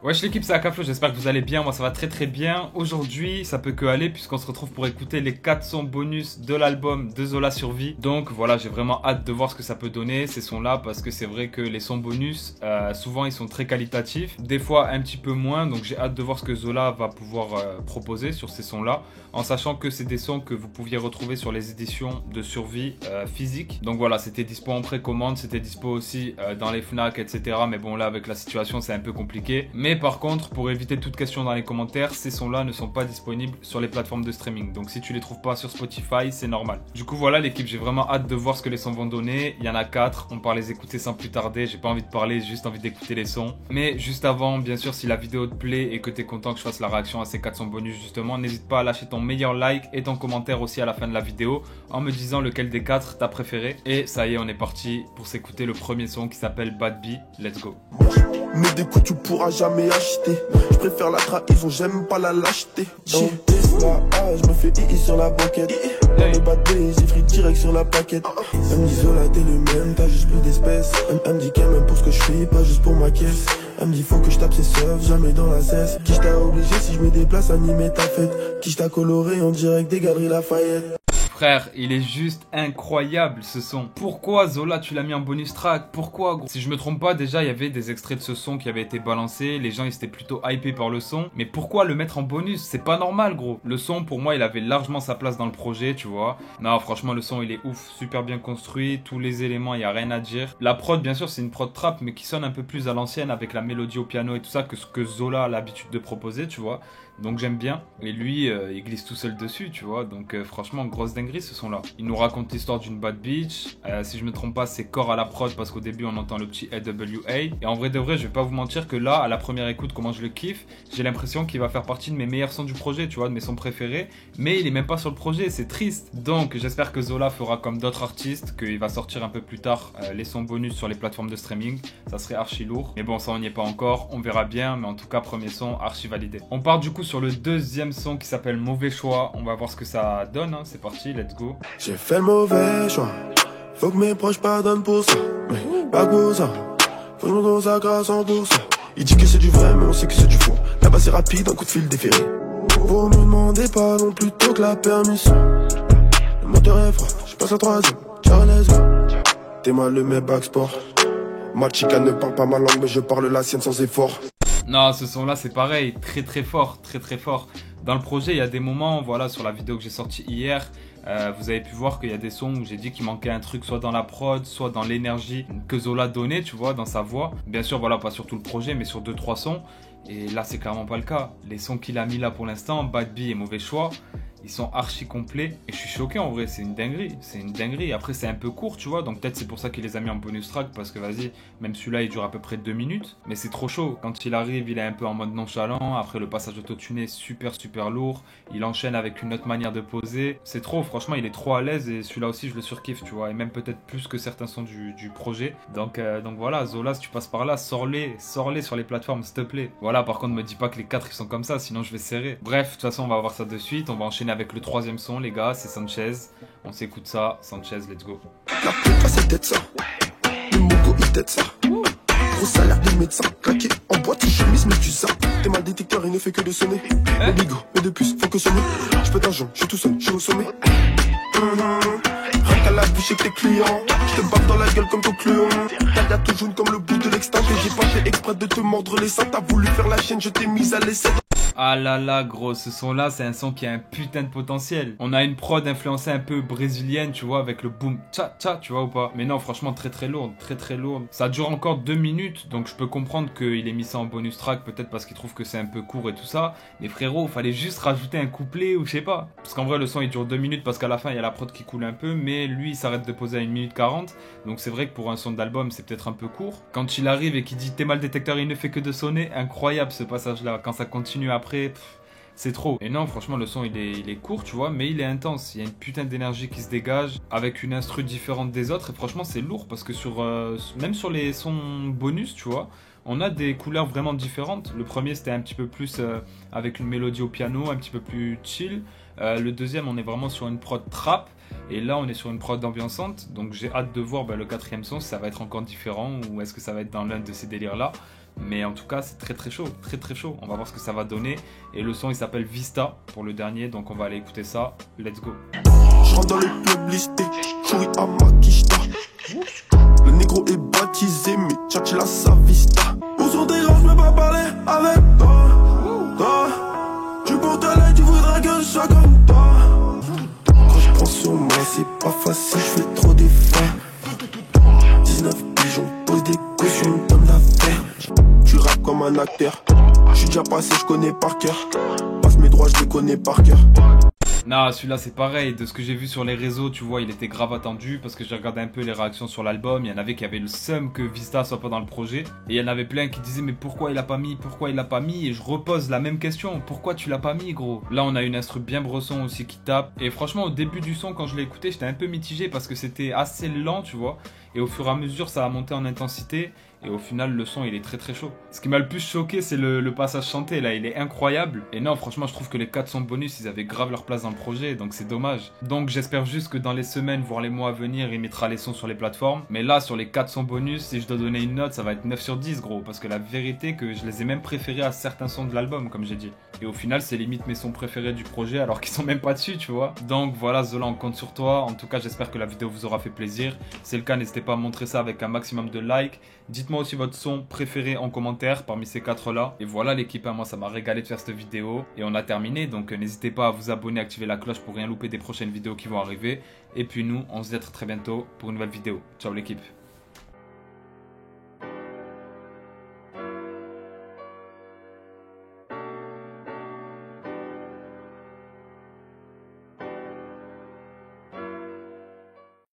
Wesh l'équipe, c'est Akaflo, j'espère que vous allez bien, moi ça va très bien. Aujourd'hui, ça peut que aller puisqu'on se retrouve pour écouter les 4 sons bonus de l'album de Zola Survie. Donc voilà, j'ai vraiment hâte de voir ce que ça peut donner, ces sons-là, parce que c'est vrai que les sons bonus, souvent ils sont très qualitatifs, des fois un petit peu moins, donc j'ai hâte de voir ce que Zola va pouvoir proposer sur ces sons-là, en sachant que c'est des sons que vous pouviez retrouver sur les éditions de Survie physiques. Donc voilà, c'était dispo en précommande, c'était dispo aussi dans les Fnac, etc. Mais bon là, avec la situation, c'est un peu compliqué. Mais par contre, pour éviter toute question dans les commentaires, ces sons-là ne sont pas disponibles sur les plateformes de streaming. Donc si tu les trouves pas sur Spotify, c'est normal. Du coup voilà l'équipe, j'ai vraiment hâte de voir ce que les sons vont donner. Il y en a 4, on part les écouter sans plus tarder. J'ai pas envie de parler, j'ai juste envie d'écouter les sons. Mais juste avant, bien sûr, si la vidéo te plaît et que tu es content que je fasse la réaction à ces 4 sons bonus justement, n'hésite pas à lâcher ton meilleur like et ton commentaire aussi à la fin de la vidéo en me disant lequel des 4 t'as préféré. Et ça y est, on est parti pour s'écouter le premier son qui s'appelle Bad Bee. Let's go. Mais des coups tu pourras jamais acheter. Je préfère la trahison, j'aime pas la lâcheté. Dans Tesla, je me fais sur la banquette. Dans le bad bee, j'ai free direct sur la plaquette. Elle me dit Zola t'es le même, t'as juste plus d'espèces. Elle me dit qu'elle m'aime pour ce que je fais, pas juste pour ma caisse. Elle me dit faut que je tape ses seufs, jamais dans la cesse. Qui je t'a obligé si je me déplace animer ta fête. Qui je t'a coloré en direct des Galeries Lafayette. Frère, il est juste incroyable ce son. Pourquoi Zola tu l'as mis en bonus track? Pourquoi gros? Si je me trompe pas, déjà il y avait des extraits de ce son qui avaient été balancés. Les gens ils étaient plutôt hypés par le son. Mais pourquoi le mettre en bonus? C'est pas normal gros. Le son pour moi il avait largement sa place dans le projet, tu vois. Non franchement le son il est ouf, super bien construit. Tous les éléments, il y a rien à dire. La prod bien sûr c'est une prod trap mais qui sonne un peu plus à l'ancienne avec la mélodie au piano et tout ça que ce que Zola a l'habitude de proposer, tu vois. Donc j'aime bien. Et lui, il glisse tout seul dessus, tu vois. Donc franchement, grosse dinguerie ce son-là. Il nous raconte l'histoire d'une bad bitch. Si je me trompe pas, c'est corps à la prod parce qu'au début, on entend le petit AWA. Et en vrai de vrai, je vais pas vous mentir que là, à la première écoute, comment je le kiffe, j'ai l'impression qu'il va faire partie de mes meilleurs sons du projet, tu vois, de mes sons préférés. Mais il est même pas sur le projet, c'est triste. Donc j'espère que Zola fera comme d'autres artistes, qu'il va sortir un peu plus tard les sons bonus sur les plateformes de streaming. Ça serait archi lourd. Mais bon, ça on n'y est pas encore. On verra bien. Mais en tout cas, premier son, archi validé. On part du coup sur le deuxième son qui s'appelle Mauvais Choix. On va voir ce que ça donne, hein. C'est parti, let's go. J'ai fait le mauvais choix. Faut que mes proches pardonnent pour ça. Mais pas pour ça. Faut que je me consacre à 100%. Il dit que c'est du vrai, mais on sait que c'est du faux. Là-bas c'est rapide, un coup de fil déféré. Pour me demander pardon plutôt que la permission. Le moteur est froid, je passe à 3ème. Ciao, let's go. T'es mal le mec backsport. Ma chica ne parle pas ma langue, mais je parle la sienne sans effort. Non, ce son-là, c'est pareil, très fort, très fort. Dans le projet, il y a des moments, voilà, sur la vidéo que j'ai sortie hier, vous avez pu voir qu'il y a des sons où j'ai dit qu'il manquait un truc, soit dans la prod, soit dans l'énergie que Zola donnait, tu vois, dans sa voix. Bien sûr, voilà, pas sur tout le projet, mais sur 2-3 sons. Et là, c'est clairement pas le cas. Les sons qu'il a mis là pour l'instant, Bad Bee et Mauvais Choix, ils sont archi complets et je suis choqué en vrai, c'est une dinguerie, après c'est un peu court tu vois, donc peut-être c'est pour ça qu'il les a mis en bonus track parce que vas-y, même celui-là il dure à peu près 2 minutes, mais c'est trop chaud, quand il arrive il est un peu en mode nonchalant, après le passage autotuné super lourd, il enchaîne avec une autre manière de poser, c'est trop, franchement il est trop à l'aise et celui-là aussi je le surkiffe tu vois, et même peut-être plus que certains sons du projet, donc voilà, Zola si tu passes par là, sors-les sur les plateformes s'il te plaît, voilà par contre me dis pas que les 4 ils sont comme ça, sinon je vais serrer, bref, de toute façon on va voir ça de suite, on va enchaîner avec le troisième son les gars, c'est Sanchez. On s'écoute ça, Sanchez, let's go. La prépa c'est peut-être ça. Le mogo il t'aide ça. Gros salaire de médecin, claqué en boîte, chemise mais tu ça. T'es mal détecteur, il ne fait que de sonner. Mon bigot, mais de plus, faut que sonner. Je peux d'argent, je suis tout seul, je suis au sommet. Rien qu'à la bouche avec tes clients. Je te bave dans la gueule comme ton cléon. T'as tout jaune comme le bout de l'extinct. Et j'ai pas fait exprès de te mordre les seins. T'as voulu faire la chienne, je t'ai mise à l'essai. Ah là là gros, ce son là c'est un son qui a un putain de potentiel. On a une prod influencée un peu brésilienne tu vois, avec le boom tcha tcha tu vois ou pas. Mais non franchement très lourde, très lourde. Ça dure encore 2 minutes, donc je peux comprendre qu'il ait mis ça en bonus track, peut-être parce qu'il trouve que c'est un peu court et tout ça. Mais frérot, fallait juste rajouter un couplet ou je sais pas. Parce qu'en vrai le son il dure 2 minutes parce qu'à la fin il y a la prod qui coule un peu, mais lui il s'arrête de poser à 1 minute 40. Donc c'est vrai que pour un son d'album c'est peut-être un peu court. Quand il arrive et qu'il dit t'es mal détecteur, il ne fait que de sonner, incroyable ce passage là. Quand ça continue après, c'est trop. Et non, franchement, le son, il est court, tu vois, mais il est intense. Il y a une putain d'énergie qui se dégage avec une instru différente des autres. Et franchement, c'est lourd parce que même sur les sons bonus, tu vois, on a des couleurs vraiment différentes. Le premier, c'était un petit peu plus avec une mélodie au piano, un petit peu plus chill. Le deuxième, on est vraiment sur une prod trap. Et là, on est sur une prod ambiançante. Donc, j'ai hâte de voir le quatrième son, si ça va être encore différent ou est-ce que ça va être dans l'un de ces délires-là. Mais en tout cas, c'est très très chaud, très très chaud. On va voir ce que ça va donner. Et le son, il s'appelle Vista pour le dernier. Donc on va aller écouter ça. Let's go. Je rentre dans le club listé, chouri à Makishta. Le négro est baptisé, mais tchatchila sa vista. Où sont tes grands, je peux pas parler avec toi. Tu portes l'aide, tu voudrais que je sois comme toi. Quand je prends sur moi, c'est pas facile, je fais trop d'efforts. 19 pigeons, pose des cautions, comme d'affaires. Tu rappes comme un acteur. Je suis déjà passé, je connais par cœur. Passe mes droits, je les connais par cœur. Non, celui-là c'est pareil, de ce que j'ai vu sur les réseaux, tu vois, il était grave attendu parce que j'ai regardé un peu les réactions sur l'album, il y en avait qui avaient le seum que Vista soit pas dans le projet et il y en avait plein qui disaient mais pourquoi il a pas mis, et je repose la même question, pourquoi tu l'as pas mis gros? Là on a une instru bien bresson aussi qui tape et franchement au début du son quand je l'ai écouté j'étais un peu mitigé parce que c'était assez lent tu vois et au fur et à mesure ça a monté en intensité. Et au final, le son, il est très très chaud. Ce qui m'a le plus choqué, c'est le passage chanté, là, il est incroyable. Et non, franchement, je trouve que les 4 sons bonus, ils avaient grave leur place dans le projet, donc c'est dommage. Donc j'espère juste que dans les semaines, voire les mois à venir, il mettra les sons sur les plateformes. Mais là, sur les 4 sons bonus, si je dois donner une note, ça va être 9 sur 10, gros. Parce que la vérité, que je les ai même préférés à certains sons de l'album, comme j'ai dit. Et au final, c'est limite mes sons préférés du projet, alors qu'ils sont même pas dessus, tu vois. Donc voilà, Zola, on compte sur toi. En tout cas, j'espère que la vidéo vous aura fait plaisir. Si c'est le cas, n'hésitez pas à montrer ça avec un maximum de likes. Dites-moi aussi votre son préféré en commentaire parmi ces 4 là. Et voilà l'équipe, moi ça m'a régalé de faire cette vidéo. Et on a terminé, donc n'hésitez pas à vous abonner, activer la cloche pour rien louper des prochaines vidéos qui vont arriver. Et puis nous, on se dit à très bientôt pour une nouvelle vidéo. Ciao l'équipe.